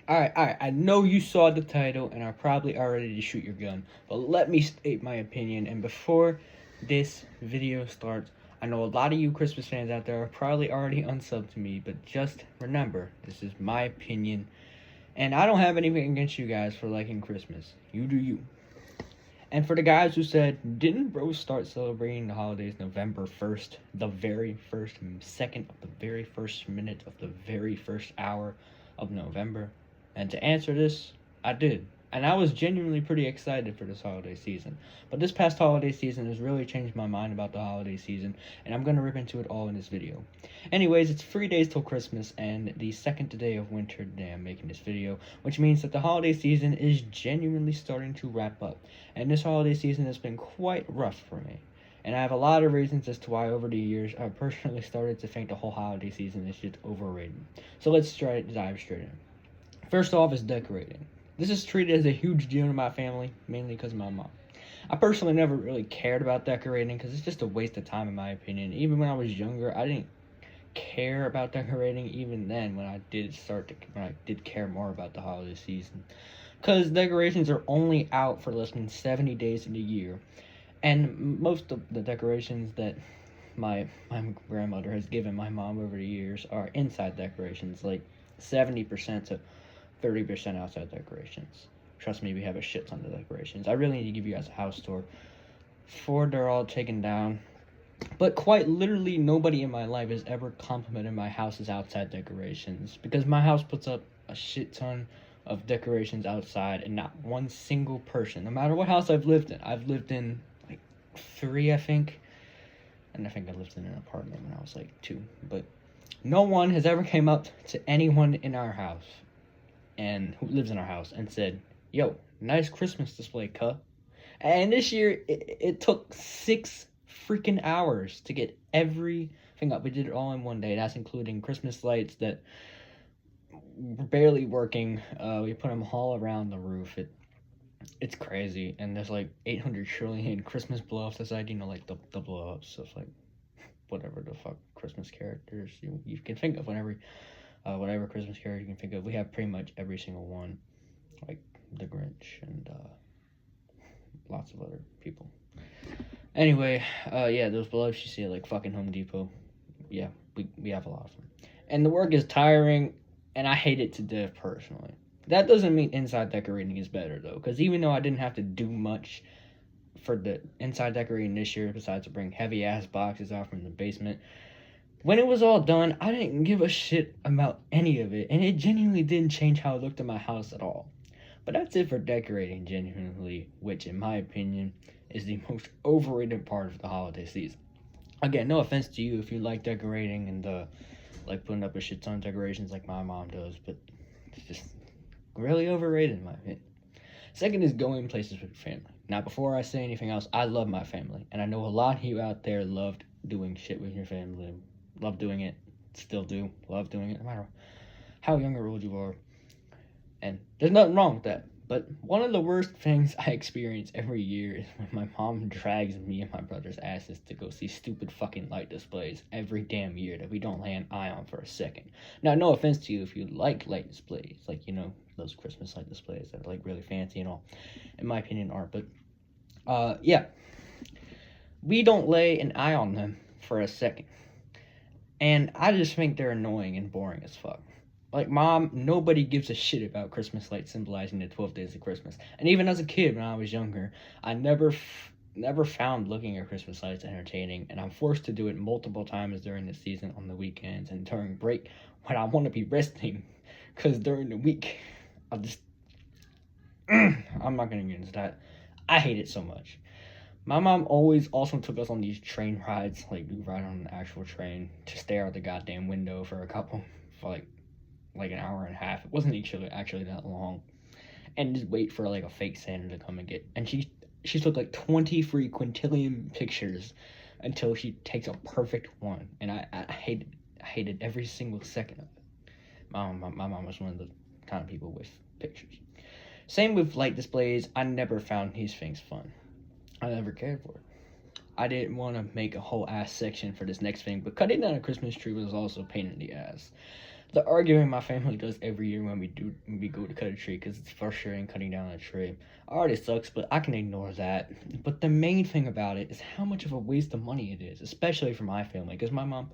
Alright, I know you saw the title and are probably already to shoot your gun, but let me state my opinion. And before this video starts, I know a lot of you Christmas fans out there are probably already unsubbed to me, but just remember, this is my opinion, and I don't have anything against you guys for liking Christmas. You do you. And for the guys who said, didn't bro start celebrating the holidays November 1st, the very first second of the very first minute of the very first hour of November? And to answer this, I did. And I was genuinely pretty excited for this holiday season. But this past holiday season has really changed my mind about the holiday season, and I'm going to rip into it all in this video. Anyways, it's 3 days till Christmas, and the second day of winter today I'm making this video, which means that the holiday season is genuinely starting to wrap up. And this holiday season has been quite rough for me. And I have a lot of reasons as to why over the years I've personally started to think the whole holiday season is just overrated. So let's try to dive straight in. First off is decorating. This is treated as a huge deal in my family, mainly because of my mom. I personally never really cared about decorating because it's just a waste of time in my opinion. Even when I was younger, I didn't care about decorating even then when I did care more about the holiday season. Because decorations are only out for less than 70 days in a year. And most of the decorations that my grandmother has given my mom over the years are inside decorations, like 70% to 30% outside decorations. Trust me, we have a shit ton of decorations. I really need to give you guys a house tour. 4 they're all taken down. But quite literally nobody in my life has ever complimented my house's outside decorations. Because my house puts up a shit ton of decorations outside, and not one single person, no matter what house I've lived in like 3, I think. And I think I lived in an apartment when I was like 2. But no one has ever came up to anyone in our house and who lives in our house and said, yo, nice Christmas display, cuh. And this year, it took 6 freaking hours to get everything up. We did it all in one day. That's including Christmas lights that were barely working. We put them all around the roof. It's crazy. And there's like 800 trillion Christmas blow-ups aside, like the blow-ups of like whatever the fuck Christmas characters you can think of whatever Christmas character you can think of. We have pretty much every single one, like the Grinch and lots of other people. Anyway, yeah, those blow-ups you see at like fucking Home Depot, yeah, we have a lot of them. And the work is tiring, and I hate it to death personally. That doesn't mean inside decorating is better though, because even though I didn't have to do much for the inside decorating this year, besides to bring heavy ass boxes out from the basement, when it was all done, I didn't give a shit about any of it, and it genuinely didn't change how I looked at my house at all. But that's it for decorating genuinely, which in my opinion is the most overrated part of the holiday season. Again, no offense to you if you like decorating and like putting up a shit ton of decorations like my mom does, but it's just really overrated in my opinion. Second is going places with your family. Now, before I say anything else, I love my family, and I know a lot of you out there loved doing shit with your family. Love doing it, still do, love doing it, no matter how young or old you are. And there's nothing wrong with that. But one of the worst things I experience every year is when my mom drags me and my brother's asses to go see stupid fucking light displays every damn year that we don't lay an eye on for a second. Now, no offense to you if you like light displays, like, those Christmas light displays that are like really fancy and all, in my opinion, are. But, yeah, we don't lay an eye on them for a second. And I just think they're annoying and boring as fuck. Like, Mom, nobody gives a shit about Christmas lights symbolizing the 12 days of Christmas. And even as a kid, when I was younger, I never found looking at Christmas lights entertaining. And I'm forced to do it multiple times during the season on the weekends and during break when I want to be resting. Because during the week, I'm not going to get into that. I hate it so much. My mom always also took us on these train rides, like we ride on an actual train to stare out the goddamn window for like an hour and a half. It wasn't actually that long, and just wait for like a fake Santa to come and get. And she took like 20 free quintillion pictures until she takes a perfect one, and I hated every single second of it. My mom was one of the kind of people with pictures. Same with light displays. I never found these things fun. I never cared for it. I didn't want to make a whole ass section for this next thing, but cutting down a Christmas tree was also a pain in the ass. The argument my family does every year when we go to cut a tree, because it's frustrating cutting down a tree, already sucks, but I can ignore that. But the main thing about it is how much of a waste of money it is, especially for my family, because my mom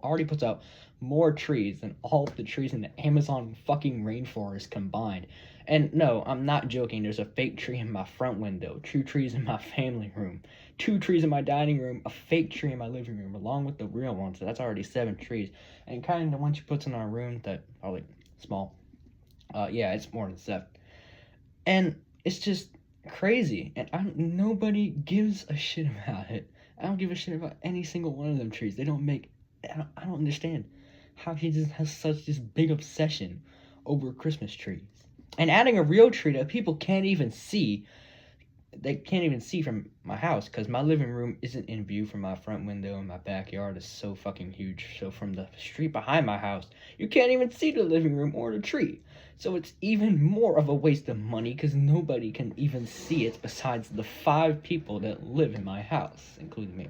already puts out more trees than all of the trees in the Amazon fucking rainforest combined. And no, I'm not joking. There's a fake tree in my front window, 2 trees in my family room, 2 trees in my dining room, a fake tree in my living room, along with the real one. So that's already 7 trees. And kind of the ones she puts in our room that are like small. Yeah, it's more than 7. And it's just crazy. And nobody gives a shit about it. I don't give a shit about any single one of them trees. They don't make. I don't understand how she just has such this big obsession over Christmas trees. And adding a real tree that people can't even see. They can't even see from my house because my living room isn't in view from my front window, and my backyard is so fucking huge. So from the street behind my house, you can't even see the living room or the tree. So it's even more of a waste of money because nobody can even see it besides the 5 people that live in my house, including me.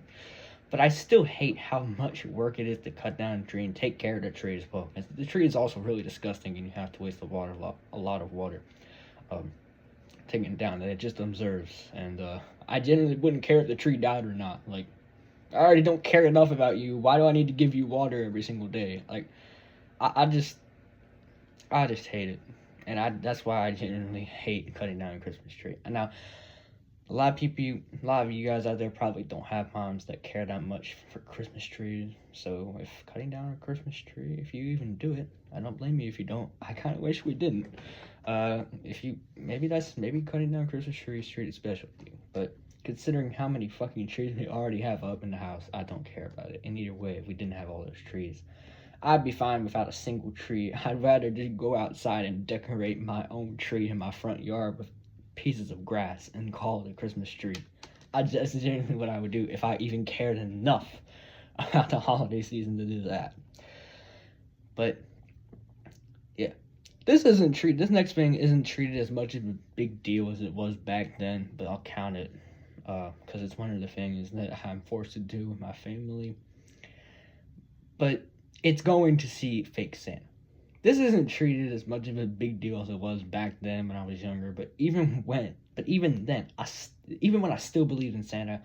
But I still hate how much work it is to cut down a tree and take care of the tree as well. The tree is also really disgusting, and you have to waste a lot of water. Taking it down, that it just observes. And I generally wouldn't care if the tree died or not. Like, I already don't care enough about you. Why do I need to give you water every single day? Like, I just hate it. And that's why I genuinely hate cutting down a Christmas tree. And now, a lot of you guys out there probably don't have moms that care that much for Christmas trees. So if cutting down a Christmas tree, if you even do it, I don't blame you if you don't. I kind of wish we didn't. If you maybe cutting down Christmas trees treated special to you. But considering how many fucking trees we already have up in the house, I don't care about it. And either way, if we didn't have all those trees, I'd be fine without a single tree. I'd rather just go outside and decorate my own tree in my front yard with pieces of grass and call it a Christmas tree. That's genuinely what I would do if I even cared enough about the holiday season to do that. But yeah, this next thing isn't treated as much of a big deal as it was back then, but I'll count it because it's one of the things that I'm forced to do with my family. But it's going to see fake Santa. This isn't treated as much of a big deal as it was back then when I was younger, but even when I still believed in Santa,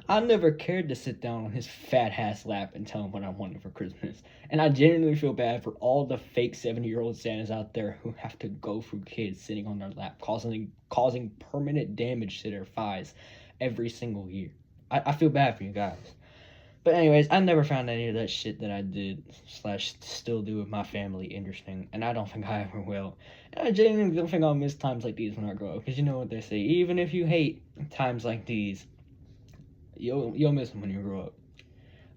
I never cared to sit down on his fat ass lap and tell him what I wanted for Christmas. And I genuinely feel bad for all the fake 70-year-old Santas out there who have to go through kids sitting on their lap, causing permanent damage to their thighs every single year. I feel bad for you guys. But anyways, I never found any of that shit that I did / still do with my family interesting, and I don't think I ever will. And I genuinely don't think I'll miss times like these when I grow up, because you know what they say, even if you hate times like these, you'll miss them when you grow up.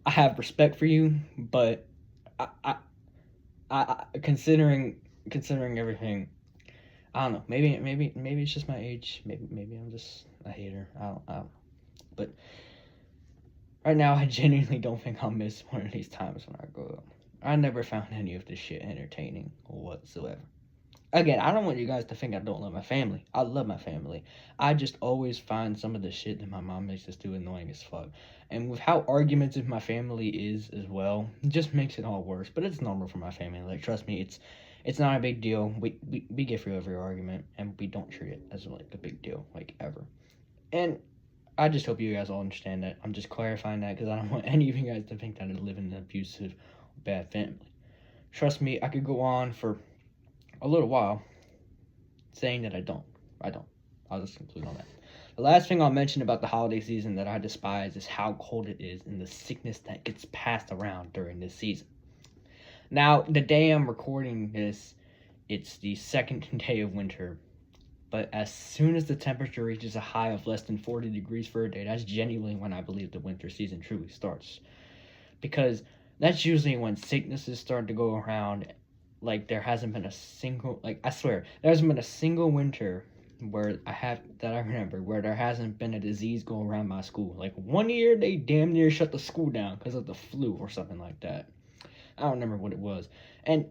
I have respect for you, but I considering everything, I don't know. Maybe it's just my age. Maybe I'm just a hater. I don't. But right now, I genuinely don't think I'll miss one of these times when I grow up. I never found any of this shit entertaining whatsoever. Again, I don't want you guys to think I don't love my family. I love my family. I just always find some of the shit that my mom makes us do annoying as fuck. And with how argumentative my family is as well, it just makes it all worse. But it's normal for my family. Like, trust me, it's not a big deal. We get through every argument, and we don't treat it as like a big deal, like ever. And I just hope you guys all understand that. I'm just clarifying that because I don't want any of you guys to think that I live in an abusive, bad family. Trust me, I could go on for a little while saying that I don't. I'll just conclude on that. The last thing I'll mention about the holiday season that I despise is how cold it is and the sickness that gets passed around during this season. Now, the day I'm recording this, it's the second day of winter. But as soon as the temperature reaches a high of less than 40 degrees for a day, that's genuinely when I believe the winter season truly starts. Because that's usually when sicknesses start to go around. Like, there hasn't been a single, I swear, there hasn't been a single winter where I remember where there hasn't been a disease go around my school. Like, one year they damn near shut the school down because of the flu or something like that. I don't remember what it was. And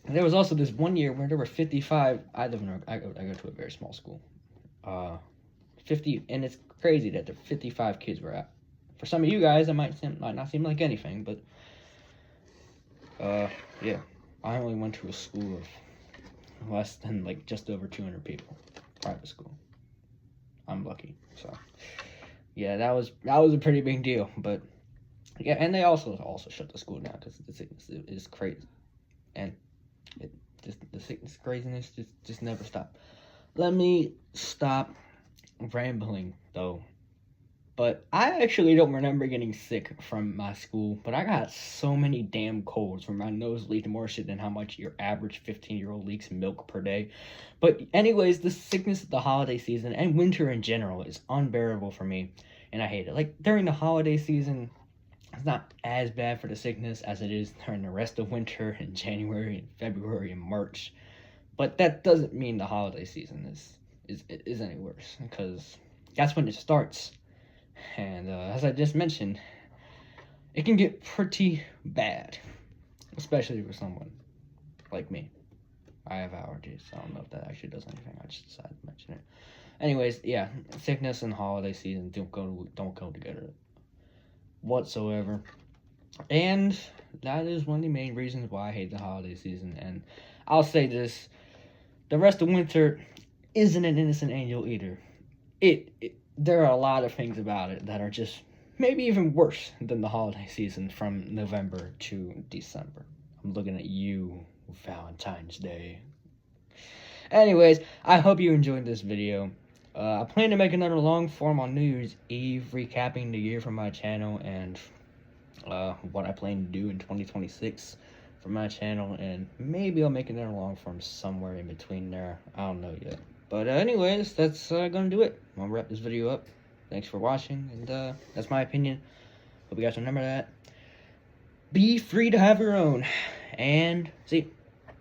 there was also this one year where there were 55. I go to a very small school. 50, and it's crazy that the 55 kids were out. For some of you guys, it might not seem like anything, but Yeah, I only went to a school of less than like just over 200 people, private school. I'm lucky. So yeah, that was a pretty big deal. But yeah, and they also shut the school down because the sickness is crazy, and it just the sickness craziness just never stopped. Let me stop rambling though. But I actually don't remember getting sick from my school, but I got so many damn colds where my nose leaked more shit than how much your average 15-year-old leaks milk per day. But anyways, the sickness of the holiday season and winter in general is unbearable for me, and I hate it. Like during the holiday season, it's not as bad for the sickness as it is during the rest of winter in January and February and March. But that doesn't mean the holiday season is any worse, because that's when it starts. And as I just mentioned, it can get pretty bad, especially for someone like me. I have allergies, so I don't know if that actually does anything. I just decided to mention it. Anyways, yeah, sickness and holiday season don't go together whatsoever. And that is one of the main reasons why I hate the holiday season. And I'll say this: the rest of winter isn't an innocent angel either. There are a lot of things about it that are just maybe even worse than the holiday season from November to December. I'm looking at you, Valentine's Day. Anyways, I hope you enjoyed this video. I plan to make another long form on New Year's Eve, recapping the year from my channel and what I plan to do in 2026 for my channel, and maybe I'll make another long form somewhere in between there. I don't know yet. But anyways, that's gonna do it. I'm gonna wrap this video up. Thanks for watching, and that's my opinion. Hope you guys remember that. Be free to have your own, and see you.